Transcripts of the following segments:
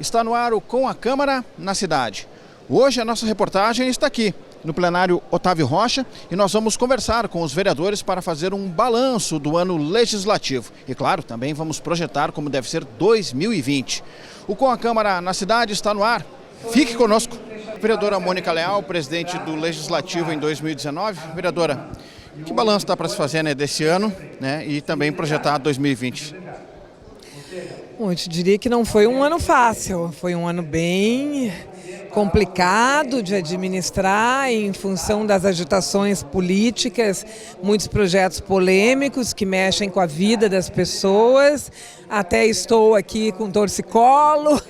Está no ar o Com a Câmara na Cidade. Hoje a nossa reportagem está aqui, no plenário Otávio Rocha, e nós vamos conversar com os vereadores para fazer um balanço do ano legislativo. E claro, também vamos projetar como deve ser 2020. O Com a Câmara na Cidade está no ar. Fique conosco. Vereadora Mônica Leal, presidente do Legislativo em 2019. Vereadora, que balanço está para se fazer, né, desse ano, né, e também projetar 2020? Bom, eu te diria que não foi um ano fácil, foi um ano bem complicado de administrar em função das agitações políticas, muitos projetos polêmicos que mexem com a vida das pessoas. Até estou aqui com torcicolo.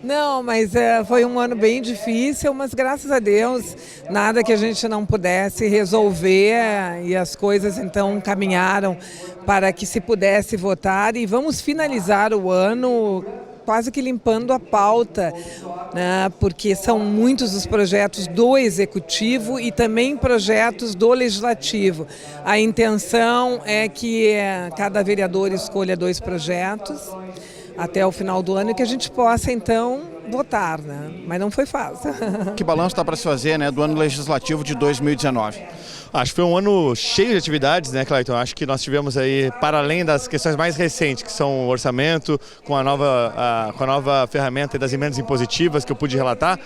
Não, mas foi um ano bem difícil, mas graças a Deus nada que a gente não pudesse resolver e as coisas então caminharam para que se pudesse votar e vamos finalizar o ano quase que limpando a pauta, né, porque são muitos os projetos do Executivo e também projetos do Legislativo. A intenção é que cada vereador escolha 2 projetos até o final do ano e que a gente possa, então, votar, né? Mas não foi fácil. Que balanço está para se fazer, né, do ano legislativo de 2019? Acho que foi um ano cheio de atividades, né, Clayton? Acho que nós tivemos aí, para além das questões mais recentes, que são o orçamento, com a nova ferramenta das emendas impositivas que eu pude relatar,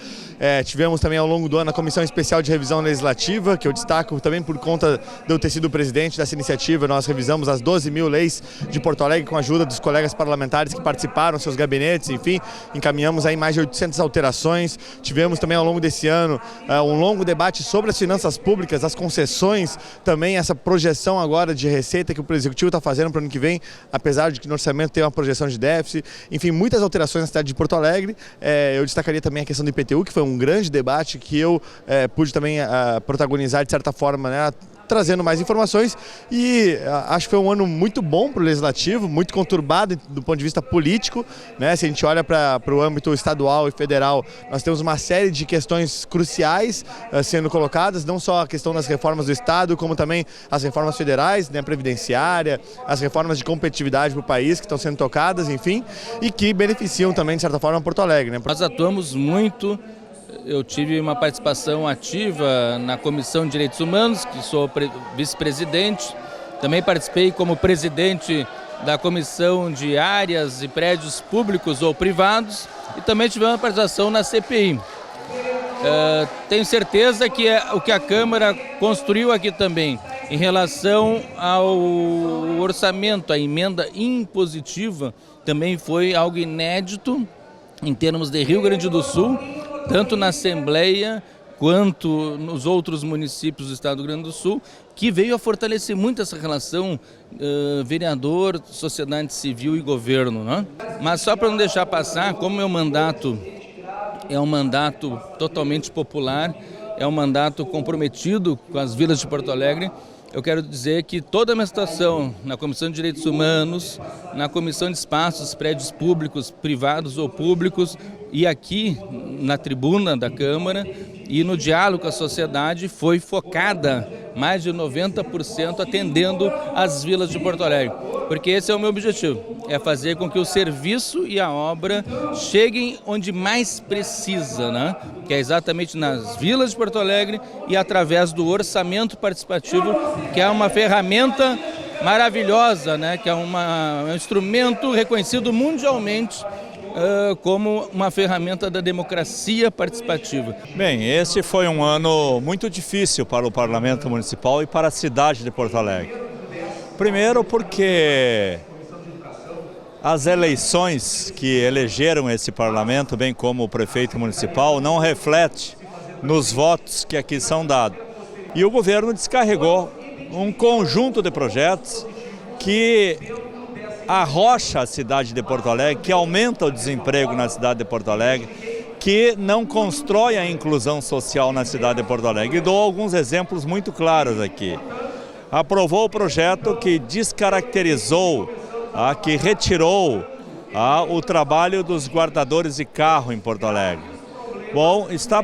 tivemos também ao longo do ano a Comissão Especial de Revisão Legislativa, que eu destaco também por conta de eu ter sido o presidente dessa iniciativa. Nós revisamos as 12 mil leis de Porto Alegre com a ajuda dos colegas parlamentares que participaram, seus gabinetes, enfim, encaminhamos aí mais de 800 alterações. Tivemos também ao longo desse ano um longo debate sobre as finanças públicas, as concessões, também essa projeção agora de receita que o Executivo está fazendo para o ano que vem, apesar de que no orçamento tem uma projeção de déficit, enfim, muitas alterações na cidade de Porto Alegre. Eu destacaria também a questão do IPTU, que foi um grande debate que eu pude também protagonizar de certa forma, né, trazendo mais informações, e acho que foi um ano muito bom para o Legislativo, muito conturbado do ponto de vista político, né? Se a gente olha para o âmbito estadual e federal, nós temos uma série de questões cruciais sendo colocadas, não só a questão das reformas do Estado, como também as reformas federais, né, previdenciária, as reformas de competitividade para o país que estão sendo tocadas, enfim, e que beneficiam também, de certa forma, Porto Alegre, né? Nós atuamos muito. Eu tive uma participação ativa na Comissão de Direitos Humanos, que sou vice-presidente. Também participei como presidente da Comissão de Áreas e Prédios Públicos ou Privados e também tive uma participação na CPI. Tenho certeza que o que a Câmara construiu aqui também, em relação ao orçamento, a emenda impositiva, também foi algo inédito em termos de Rio Grande do Sul, tanto na Assembleia quanto nos outros municípios do estado do Rio Grande do Sul, que veio a fortalecer muito essa relação vereador, sociedade civil e governo, né? Mas só para não deixar passar, como meu mandato é um mandato totalmente popular, é um mandato comprometido com as vilas de Porto Alegre, eu quero dizer que toda a minha situação na Comissão de Direitos Humanos, na Comissão de Espaços, Prédios Públicos, Privados ou Públicos, e aqui na tribuna da Câmara e no diálogo com a sociedade foi focada mais de 90% atendendo as vilas de Porto Alegre. Porque esse é o meu objetivo, é fazer com que o serviço e a obra cheguem onde mais precisa, né? Que é exatamente nas vilas de Porto Alegre e através do orçamento participativo, que é uma ferramenta maravilhosa, né? Que é um instrumento reconhecido mundialmente como uma ferramenta da democracia participativa. Bem, esse foi um ano muito difícil para o Parlamento Municipal e para a cidade de Porto Alegre. Primeiro porque as eleições que elegeram esse parlamento, bem como o prefeito municipal, não refletem nos votos que aqui são dados. E o governo descarregou um conjunto de projetos que arrocha a cidade de Porto Alegre, que aumenta o desemprego na cidade de Porto Alegre, que não constrói a inclusão social na cidade de Porto Alegre. E dou alguns exemplos muito claros aqui. Aprovou o projeto que descaracterizou, que retirou o trabalho dos guardadores de carro em Porto Alegre. Bom, está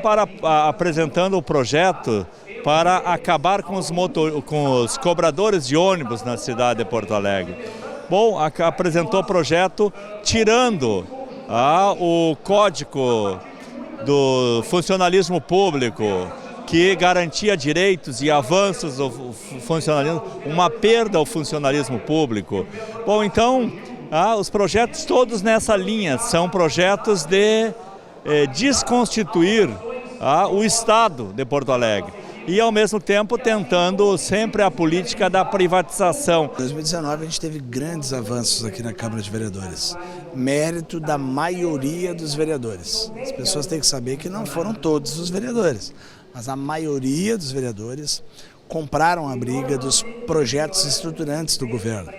apresentando o projeto para acabar com os cobradores de ônibus na cidade de Porto Alegre. Bom, apresentou projeto tirando o Código do Funcionalismo Público, que garantia direitos e avanços do funcionalismo, uma perda ao funcionalismo público. Bom, então, os projetos todos nessa linha são projetos de desconstituir o Estado de Porto Alegre e, ao mesmo tempo, tentando sempre a política da privatização. Em 2019 a gente teve grandes avanços aqui na Câmara de Vereadores, mérito da maioria dos vereadores. As pessoas têm que saber que não foram todos os vereadores, mas a maioria dos vereadores compraram a briga dos projetos estruturantes do governo.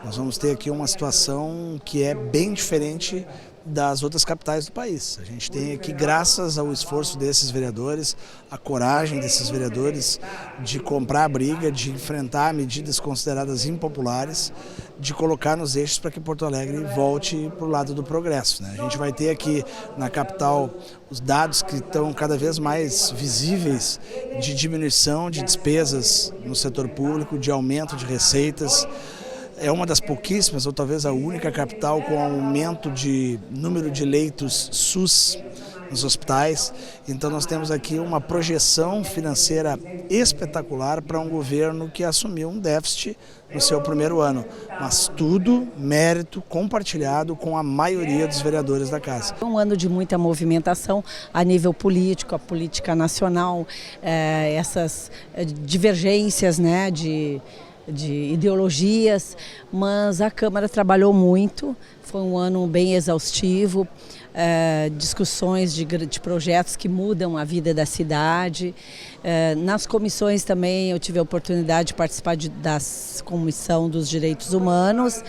Nós vamos ter aqui uma situação que é bem diferente das outras capitais do país. A gente tem aqui, graças ao esforço desses vereadores, a coragem desses vereadores de comprar a briga, de enfrentar medidas consideradas impopulares, de colocar nos eixos para que Porto Alegre volte para o lado do progresso, né? A gente vai ter aqui na capital os dados que estão cada vez mais visíveis de diminuição de despesas no setor público, de aumento de receitas. É uma das pouquíssimas, ou talvez a única capital com aumento de número de leitos SUS nos hospitais. Então nós temos aqui uma projeção financeira espetacular para um governo que assumiu um déficit no seu primeiro ano. Mas tudo mérito compartilhado com a maioria dos vereadores da casa. É um ano de muita movimentação a nível político, a política nacional, essas divergências, né, de ideologias, mas a Câmara trabalhou muito, foi um ano bem exaustivo, discussões de projetos que mudam a vida da cidade. Nas comissões também eu tive a oportunidade de participar da Comissão dos Direitos Humanos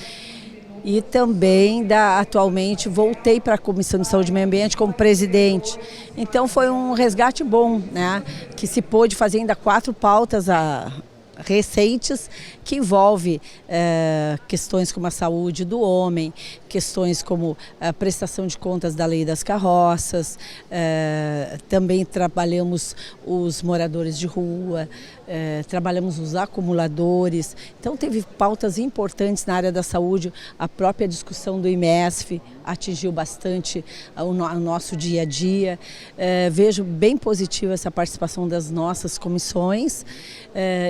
e também atualmente voltei para a Comissão de Saúde e Meio Ambiente como presidente. Então foi um resgate bom, né, que se pôde fazer ainda 4 pautas recentes que envolve questões como a saúde do homem, questões como a prestação de contas da lei das carroças, também trabalhamos os moradores de rua, trabalhamos os acumuladores. Então teve pautas importantes na área da saúde, a própria discussão do IMESF atingiu bastante o nosso dia a dia. Vejo bem positiva essa participação das nossas comissões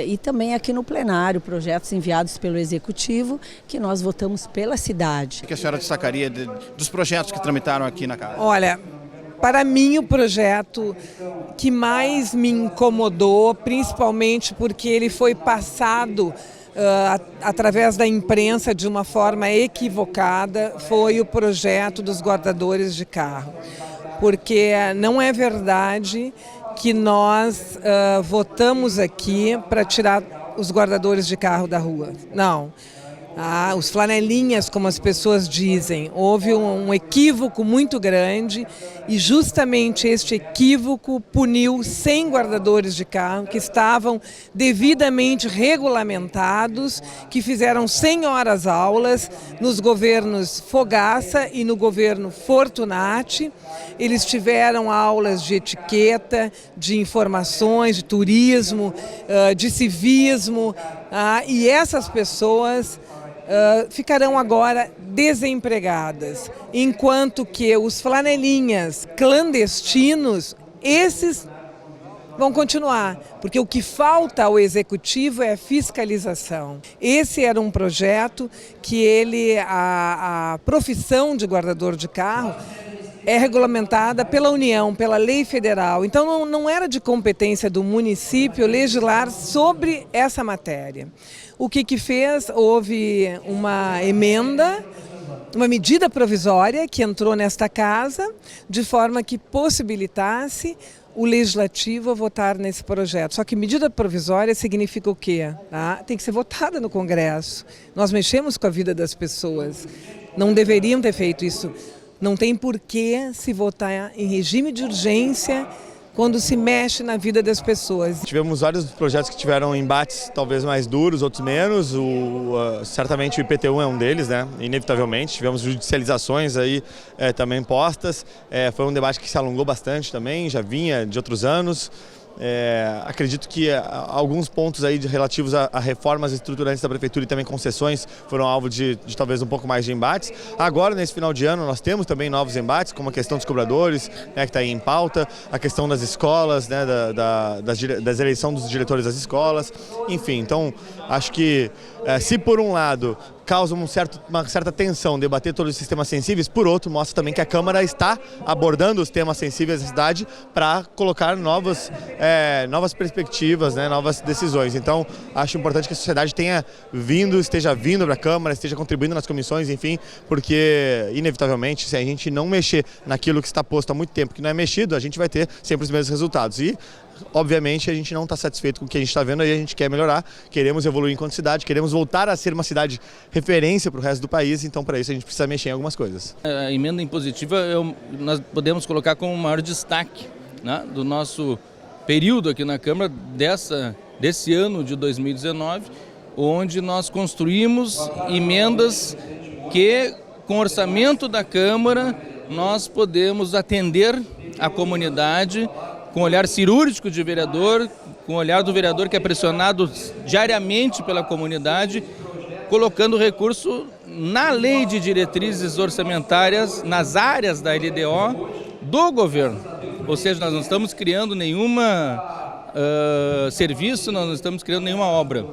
e também aqui no plenário, projetos enviados pelo Executivo que nós votamos pela cidade. O que a senhora destacaria dos projetos que tramitaram aqui na casa? Olha, para mim o projeto que mais me incomodou, principalmente porque ele foi passado através da imprensa de uma forma equivocada, foi o projeto dos guardadores de carro. Porque não é verdade que nós votamos aqui para tirar os guardadores de carro da rua. Não. Os flanelinhas, como as pessoas dizem, houve um equívoco muito grande e justamente este equívoco puniu 100 guardadores de carro que estavam devidamente regulamentados, que fizeram 100 horas aulas nos governos Fogaça e no governo Fortunati. Eles tiveram aulas de etiqueta, de informações, de turismo, de civismo, e essas pessoas ficarão agora desempregadas, enquanto que os flanelinhas clandestinos, esses vão continuar, porque o que falta ao Executivo é a fiscalização. Esse era um projeto que a profissão de guardador de carro é regulamentada pela União, pela lei federal. Então não era de competência do município legislar sobre essa matéria. O que fez? Houve uma emenda, uma medida provisória que entrou nesta casa, de forma que possibilitasse o Legislativo a votar nesse projeto. Só que medida provisória significa o quê? Tem que ser votada no Congresso. Nós mexemos com a vida das pessoas. Não deveriam ter feito isso. Não tem por que se votar em regime de urgência quando se mexe na vida das pessoas. Tivemos vários projetos que tiveram embates talvez mais duros, outros menos. Certamente o IPTU é um deles, né? Inevitavelmente. Tivemos judicializações aí também postas. Foi um debate que se alongou bastante também, já vinha de outros anos. Acredito que alguns pontos aí relativos a reformas estruturantes da Prefeitura e também concessões foram alvo de talvez um pouco mais de embates. Agora, nesse final de ano, nós temos também novos embates, como a questão dos cobradores, né, que está aí em pauta, a questão das escolas, né, das eleições dos diretores das escolas, enfim. Então, acho que se por um lado causa uma certa tensão debater todos os sistemas sensíveis, por outro, mostra também que a Câmara está abordando os temas sensíveis da cidade para colocar novas perspectivas, né, novas decisões. Então, acho importante que a sociedade esteja vindo para a Câmara, esteja contribuindo nas comissões, enfim, porque, inevitavelmente, se a gente não mexer naquilo que está posto há muito tempo, que não é mexido, a gente vai ter sempre os mesmos resultados. E, obviamente, a gente não está satisfeito com o que a gente está vendo aí, a gente quer melhorar, queremos evoluir enquanto cidade, queremos voltar a ser uma cidade referência para o resto do país, então para isso a gente precisa mexer em algumas coisas. A emenda impositiva nós podemos colocar como o maior destaque, né, do nosso período aqui na Câmara desse ano de 2019, onde nós construímos emendas que, com o orçamento da Câmara, nós podemos atender a comunidade com o olhar cirúrgico de vereador, com o olhar do vereador que é pressionado diariamente pela comunidade, colocando recurso na lei de diretrizes orçamentárias, nas áreas da LDO do governo. Ou seja, nós não estamos criando nenhuma serviço, nós não estamos criando nenhuma obra.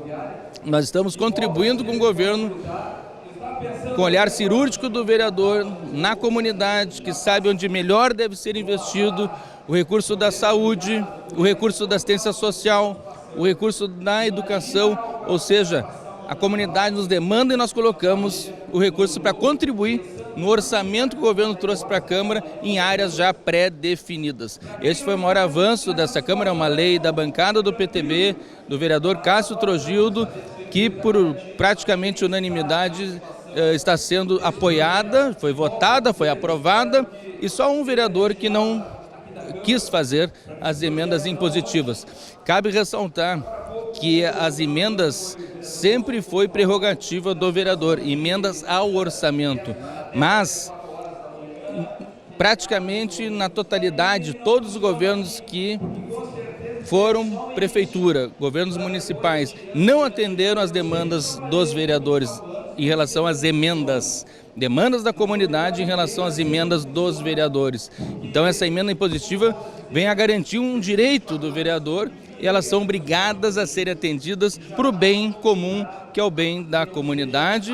Nós estamos contribuindo com o governo, com o olhar cirúrgico do vereador na comunidade, que sabe onde melhor deve ser investido o recurso da saúde, o recurso da assistência social, o recurso da educação, ou seja, a comunidade nos demanda e nós colocamos o recurso para contribuir no orçamento que o governo trouxe para a Câmara em áreas já pré-definidas. Esse foi o maior avanço dessa Câmara, é uma lei da bancada do PTB, do vereador Cássio Trogildo, que por praticamente unanimidade está sendo apoiada, foi votada, foi aprovada, e só um vereador que não quis fazer as emendas impositivas. Cabe ressaltar que as emendas sempre foi prerrogativa do vereador, emendas ao orçamento, mas praticamente na totalidade todos os governos que foram prefeitura, governos municipais, não atenderam às demandas dos vereadores em relação às demandas da comunidade em relação às emendas dos vereadores. Então essa emenda impositiva vem a garantir um direito do vereador e elas são obrigadas a serem atendidas para o bem comum, que é o bem da comunidade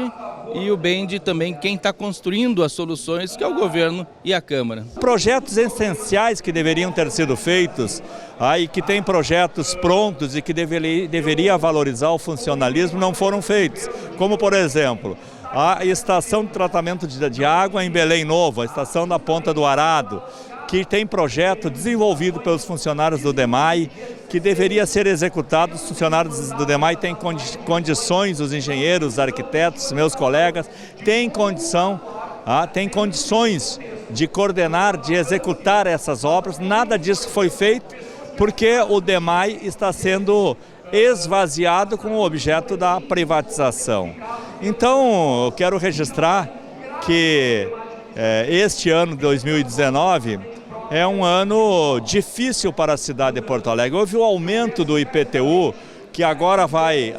e o bem de também quem está construindo as soluções, que é o governo e a Câmara. Projetos essenciais que deveriam ter sido feitos, e que tem projetos prontos e que deveria valorizar o funcionalismo, não foram feitos. Como, por exemplo, a estação de tratamento de água em Belém Novo, a estação da Ponta do Arado, que tem projeto desenvolvido pelos funcionários do DEMAI, que deveria ser executado. Os funcionários do DEMAI têm condições, os engenheiros, os arquitetos, meus colegas, têm condições de coordenar, de executar essas obras. Nada disso foi feito porque o DEMAI está sendo esvaziado com o objeto da privatização. Então, eu quero registrar que este ano de 2019 é um ano difícil para a cidade de Porto Alegre. Houve o aumento do IPTU, que agora vai,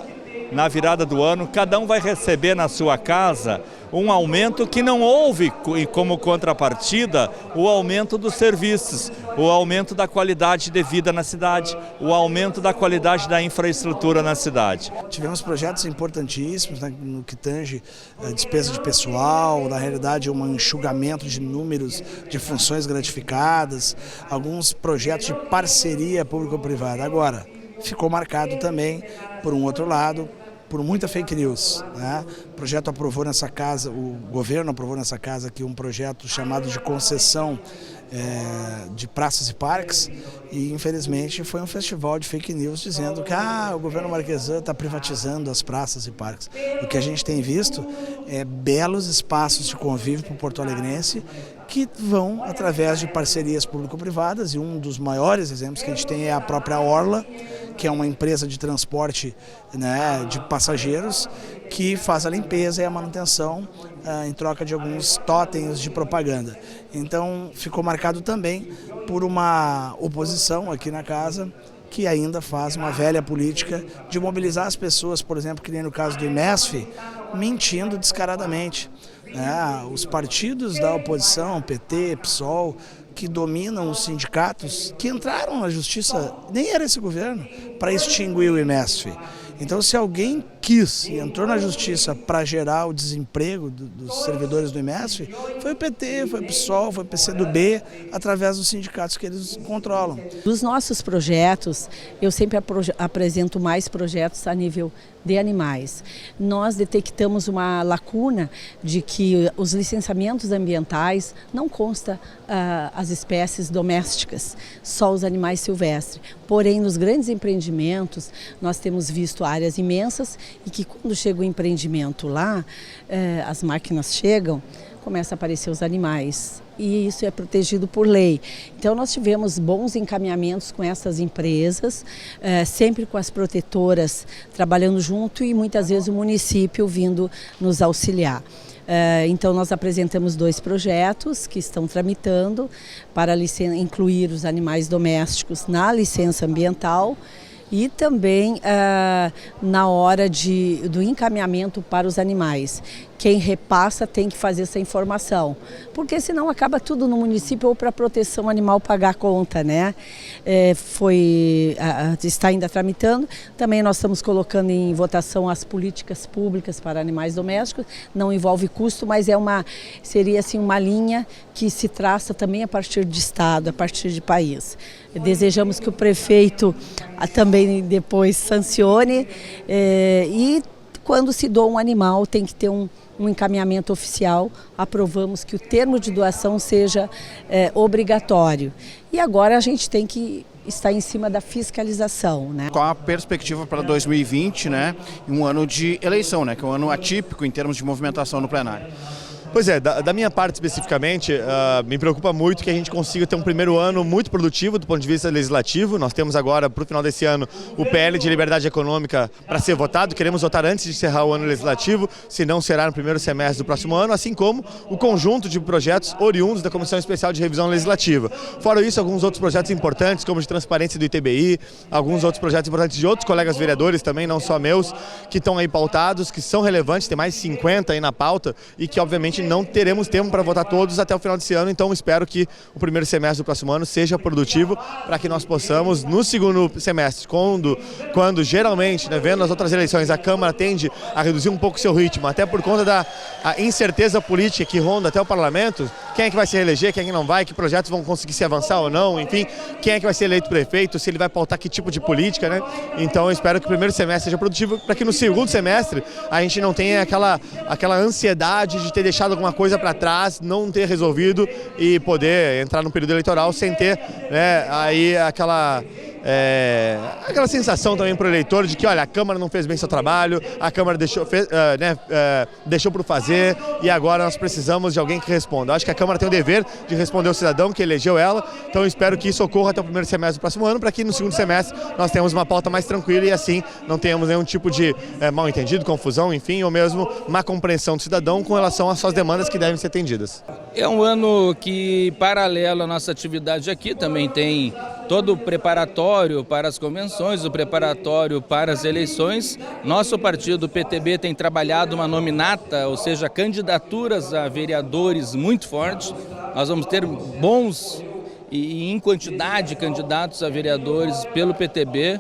na virada do ano, cada um vai receber na sua casa um aumento que não houve como contrapartida o aumento dos serviços, o aumento da qualidade de vida na cidade, o aumento da qualidade da infraestrutura na cidade. Tivemos projetos importantíssimos, né, no que tange a despesa de pessoal, na realidade um enxugamento de números de funções gratificadas, alguns projetos de parceria público-privada. Agora, ficou marcado também, por um outro lado, por muita fake news, né? O projeto aprovou nessa casa, o governo aprovou nessa casa aqui um projeto chamado de concessão de praças e parques, e infelizmente foi um festival de fake news dizendo que o governo Marquesan está privatizando as praças e parques. O que a gente tem visto é belos espaços de convívio para o porto-alegrense que vão através de parcerias público-privadas, e um dos maiores exemplos que a gente tem é a própria Orla, que é uma empresa de transporte, né, de passageiros, que faz a limpeza e a manutenção em troca de alguns totens de propaganda. Então ficou marcado também por uma oposição aqui na casa que ainda faz uma velha política de mobilizar as pessoas, por exemplo, que nem no caso do IMESF, mentindo descaradamente. Os partidos da oposição, PT, PSOL, que dominam os sindicatos, que entraram na justiça, nem era esse governo, para extinguir o IMESF. Então, se alguém quis e entrou na justiça para gerar o desemprego dos servidores do IMESF, foi o PT, foi o PSOL, foi o PCdoB, através dos sindicatos que eles controlam. Dos nossos projetos, eu sempre apresento mais projetos a nível de animais. Nós detectamos uma lacuna de que os licenciamentos ambientais não consta as espécies domésticas, só os animais silvestres. Porém, nos grandes empreendimentos, nós temos visto áreas imensas e que quando chega o empreendimento lá, as máquinas chegam, começam a aparecer os animais e isso é protegido por lei. Então nós tivemos bons encaminhamentos com essas empresas, sempre com as protetoras trabalhando junto e muitas vezes o município vindo nos auxiliar. Então nós apresentamos 2 projetos que estão tramitando para incluir os animais domésticos na licença ambiental e também na hora do encaminhamento para os animais. Quem repassa tem que fazer essa informação, porque senão acaba tudo no município ou para a proteção animal pagar a conta, né? Está ainda tramitando. Também nós estamos colocando em votação as políticas públicas para animais domésticos. Não envolve custo, mas seria assim uma linha que se traça também a partir de estado, a partir de país. Desejamos que o prefeito também depois sancione e quando se doa um animal tem que ter um encaminhamento oficial. Aprovamos que o termo de doação seja obrigatório. E agora a gente tem que estar em cima da fiscalização, né? Qual a perspectiva para 2020, né? Um ano de eleição, né? Que é um ano atípico em termos de movimentação no plenário. Pois é, da minha parte especificamente, me preocupa muito que a gente consiga ter um primeiro ano muito produtivo do ponto de vista legislativo. Nós temos agora, para o final desse ano, o PL de Liberdade Econômica para ser votado. Queremos votar antes de encerrar o ano legislativo, se não será no primeiro semestre do próximo ano, assim como o conjunto de projetos oriundos da Comissão Especial de Revisão Legislativa. Fora isso, alguns outros projetos importantes, como de transparência do ITBI, alguns outros projetos importantes de outros colegas vereadores também, não só meus, que estão aí pautados, que são relevantes, tem mais de 50 aí na pauta e que, obviamente, não teremos tempo para votar todos até o final desse ano, então espero que o primeiro semestre do próximo ano seja produtivo para que nós possamos, no segundo semestre, quando geralmente, né, vendo as outras eleições, a Câmara tende a reduzir um pouco o seu ritmo, até por conta da incerteza política que ronda até o Parlamento, quem é que vai se reeleger, quem é que não vai, que projetos vão conseguir se avançar ou não, enfim, quem é que vai ser eleito prefeito, se ele vai pautar que tipo de política, né? Então eu espero que o primeiro semestre seja produtivo para que no segundo semestre a gente não tenha aquela ansiedade de ter deixado alguma coisa para trás, não ter resolvido e poder entrar no período eleitoral sem ter, né, aí aquela sensação também para o eleitor de que, olha, a Câmara não fez bem seu trabalho, a Câmara deixou por fazer e agora nós precisamos de alguém que responda. Eu acho que a Câmara tem o dever de responder ao cidadão que elegeu ela, então eu espero que isso ocorra até o primeiro semestre do próximo ano, para que no segundo semestre nós tenhamos uma pauta mais tranquila e assim não tenhamos nenhum tipo de mal entendido, confusão, enfim, ou mesmo má compreensão do cidadão com relação às suas demandas que devem ser atendidas. É um ano que, paralelo à nossa atividade aqui, também tem todo o preparatório para as convenções, o preparatório para as eleições. Nosso partido, o PTB, tem trabalhado uma nominata, ou seja, candidaturas a vereadores muito fortes. Nós vamos ter bons e em quantidade candidatos a vereadores pelo PTB,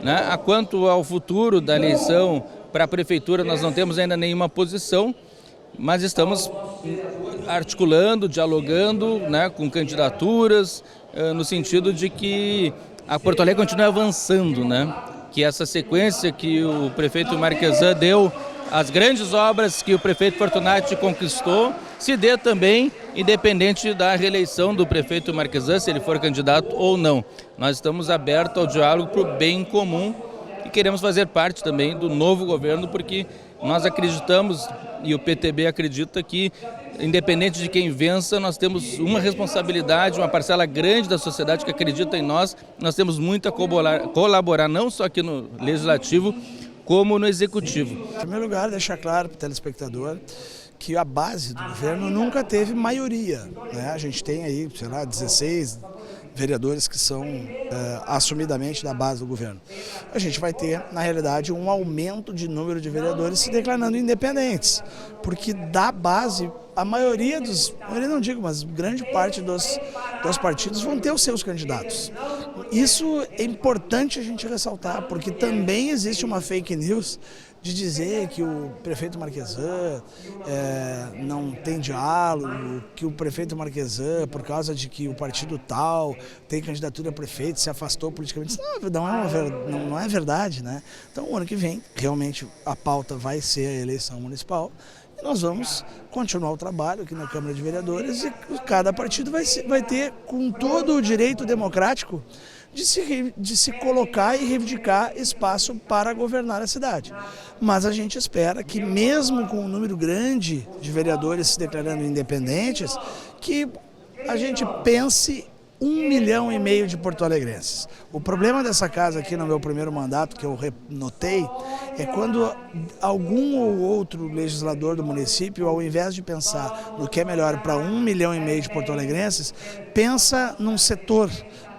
né? Quanto ao futuro da eleição para a prefeitura, nós não temos ainda nenhuma posição, mas estamos articulando, dialogando, né, com candidaturas, no sentido de que a Porto Alegre continue avançando, né? Que essa sequência que o prefeito Marquesan deu, as grandes obras que o prefeito Fortunati conquistou, se dê também, independente da reeleição do prefeito Marquesan, se ele for candidato ou não. Nós estamos abertos ao diálogo para o bem comum e queremos fazer parte também do novo governo, porque nós acreditamos, e o PTB acredita, que independente de quem vença, nós temos uma responsabilidade, uma parcela grande da sociedade que acredita em nós. Nós temos muito a colaborar, não só aqui no Legislativo, como no Executivo. Em primeiro lugar, deixar claro para o telespectador que a base do governo nunca teve maioria, né? A gente tem aí, sei lá, 16 vereadores que são assumidamente da base do governo. A gente vai ter, na realidade, um aumento de número de vereadores se declarando independentes, porque da base, a maioria não digo, mas grande parte dos partidos vão ter os seus candidatos. Isso é importante a gente ressaltar, porque também existe uma fake news de dizer que o prefeito Marquesan não tem diálogo, que o prefeito Marquesan, por causa de que o partido tal tem candidatura a prefeito, se afastou politicamente. Não é verdade, né? Então, o ano que vem, realmente, a pauta vai ser a eleição municipal. E nós vamos continuar o trabalho aqui na Câmara de Vereadores e cada partido vai ter, com todo o direito democrático, de se colocar e reivindicar espaço para governar a cidade. Mas a gente espera que, mesmo com um número grande de vereadores se declarando independentes, que a gente pense 1,5 milhão de porto-alegrenses. O problema dessa casa aqui no meu primeiro mandato, que eu notei, é quando algum ou outro legislador do município, ao invés de pensar no que é melhor para 1,5 milhão de porto-alegrenses, pensa num setor,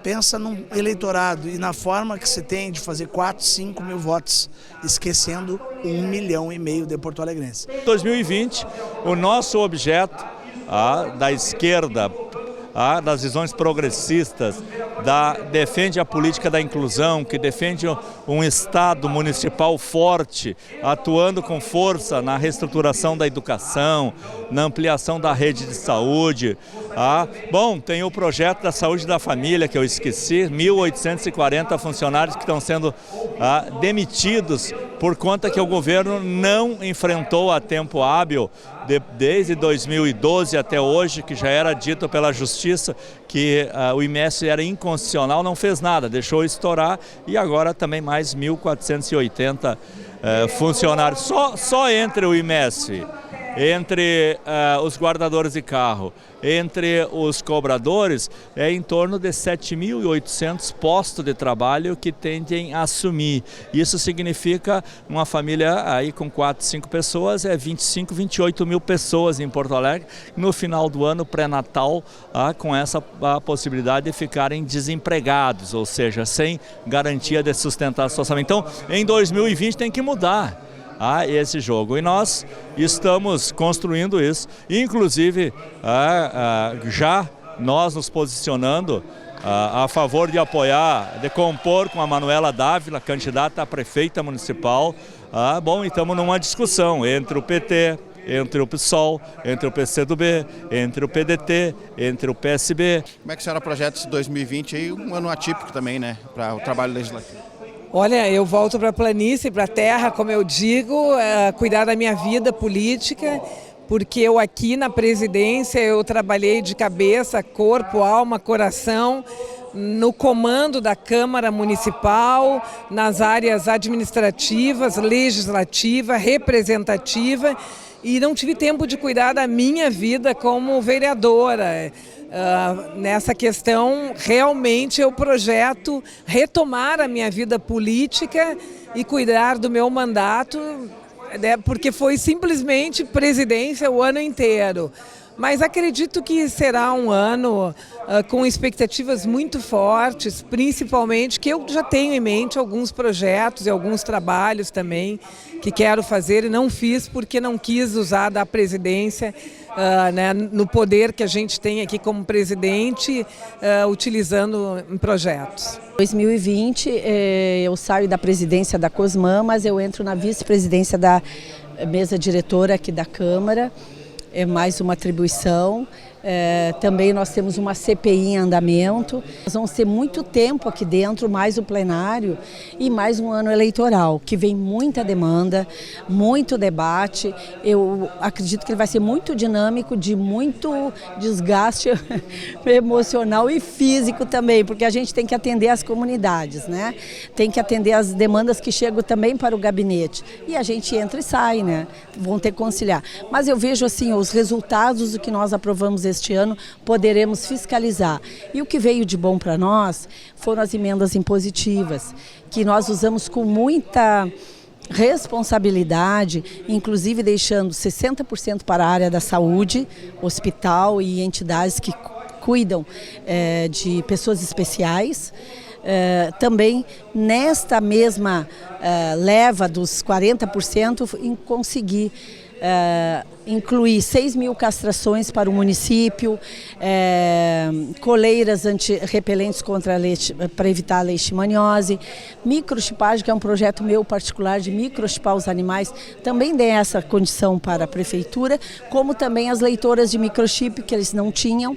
pensa num eleitorado e na forma que se tem de fazer 4, 5 mil votos, esquecendo 1,5 milhão de porto-alegrenses. Em 2020, o nosso objeto da esquerda, das visões progressistas, defende a política da inclusão, que defende um Estado municipal forte, atuando com força na reestruturação da educação, na ampliação da rede de saúde. Bom, tem o projeto da saúde da família, que eu esqueci, 1.840 funcionários que estão sendo demitidos por conta que o governo não enfrentou a tempo hábil, desde 2012 até hoje, que já era dito pela Justiça que o IMS era inconstitucional, não fez nada, deixou estourar, e agora também mais 1.480 funcionários. Só entre o IMS, entre os guardadores de carro, entre os cobradores, é em torno de 7.800 postos de trabalho que tendem a assumir. Isso significa uma família aí com 4, 5 pessoas, 25, 28 mil pessoas em Porto Alegre, no final do ano pré-natal, com essa possibilidade de ficarem desempregados, ou seja, sem garantia de sustentar socialmente. Então, em 2020 tem que mudar esse jogo, e nós estamos construindo isso, inclusive já nós nos posicionando a favor de apoiar, de compor com a Manuela Dávila, candidata a prefeita municipal. Bom, e estamos numa discussão entre o PT, entre o PSOL, entre o PCdoB, entre o PDT, entre o PSB. Como é que a senhora projeta esse 2020 aí, um ano atípico também, né, para o trabalho legislativo? Olha, eu volto para a planície, para a terra, como eu digo, cuidar da minha vida política, porque eu aqui na presidência eu trabalhei de cabeça, corpo, alma, coração, no comando da Câmara Municipal, nas áreas administrativas, legislativa, representativa, e não tive tempo de cuidar da minha vida como vereadora. Nessa questão, realmente eu projeto retomar a minha vida política e cuidar do meu mandato, né, porque foi simplesmente presidência o ano inteiro. Mas acredito que será um ano com expectativas muito fortes, principalmente que eu já tenho em mente alguns projetos e alguns trabalhos também que quero fazer e não fiz porque não quis usar da presidência, né, no poder que a gente tem aqui como presidente, utilizando em projetos. Em 2020 eu saio da presidência da Cosmã, mas eu entro na vice-presidência da mesa diretora aqui da Câmara. É mais uma atribuição. Também nós temos uma CPI em andamento. Nós vamos ter muito tempo aqui dentro, mais o plenário e mais um ano eleitoral, que vem muita demanda, muito debate. Eu acredito que ele vai ser muito dinâmico, de muito desgaste emocional e físico também, porque a gente tem que atender as comunidades, né? Tem que atender as demandas que chegam também para o gabinete. E a gente entra e sai, né? Vão ter que conciliar. Mas eu vejo assim, os resultados do que nós aprovamos este ano, poderemos fiscalizar. E o que veio de bom para nós foram as emendas impositivas, que nós usamos com muita responsabilidade, inclusive deixando 60% para a área da saúde, hospital e entidades que cuidam de pessoas especiais. Também nesta mesma leva dos 40% em conseguir incluir 6 mil castrações para o município, coleiras repelentes para evitar a leishmaniose, microchipagem, que é um projeto meu particular de microchipar os animais, também dei essa condição para a prefeitura, como também as leitoras de microchip que eles não tinham,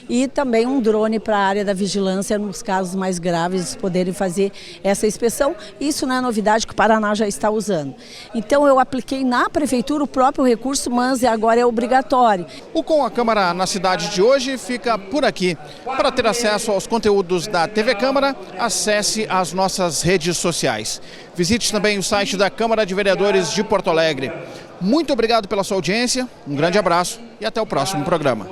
e também um drone para a área da vigilância nos casos mais graves poderem fazer essa inspeção. Isso não é novidade que o Paraná já está usando. Então eu apliquei na prefeitura o próprio recurso, mas agora é obrigatório. O Com a Câmara na Cidade de hoje fica por aqui. Para ter acesso aos conteúdos da TV Câmara, acesse as nossas redes sociais. Visite também o site da Câmara de Vereadores de Porto Alegre. Muito obrigado pela sua audiência, um grande abraço e até o próximo programa.